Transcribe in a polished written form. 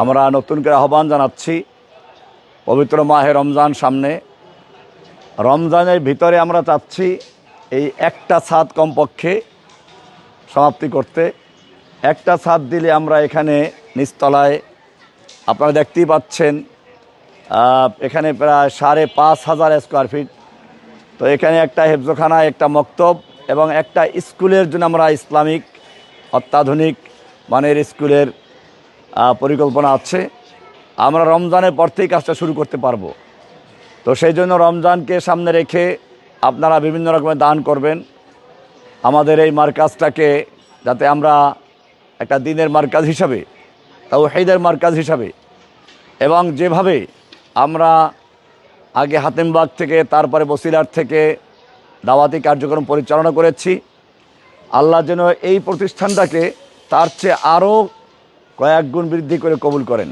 আমরা নতুন করে আহ্বান জানাচ্ছি পবিত্র মাহে রমজান সামনে। রমজানের ভিতরে আমরা চাচ্ছি এই একটা ছাদ কমপক্ষে সমাপ্তি করতে। একটা ছাদ দিলে আমরা এখানে নিচতলায় আপনারা দেখতেই পাচ্ছেন এখানে প্রায় 5,500 স্কোয়ার ফিট। তো এখানে একটা হেফজখানা, একটা মক্তব এবং একটা স্কুলের জন্য আমরা ইসলামিক অত্যাধুনিক মানের স্কুলের পরিকল্পনা আছে। আমরা রমজানের পর থেকেই কাজটা শুরু করতে পারবো। তো সেই জন্য রমজানকে সামনে রেখে আপনারা বিভিন্ন রকমের দান করবেন আমাদের এই মার্কাজটাকে, যাতে আমরা একটা দিনের মার্কাজ হিসাবে, তাওহীদের মার্কাজ হিসাবে, এবং যেভাবে আমরা আগে হাতেমবাগ থেকে তারপরে বসিলার থেকে দাওয়াতি কার্যক্রম পরিচালনা করেছি, আল্লাহ যেন এই প্রতিষ্ঠানটাকে তার চেয়ে আরও কয়েক গুণ বৃদ্ধি করে কবুল করেন।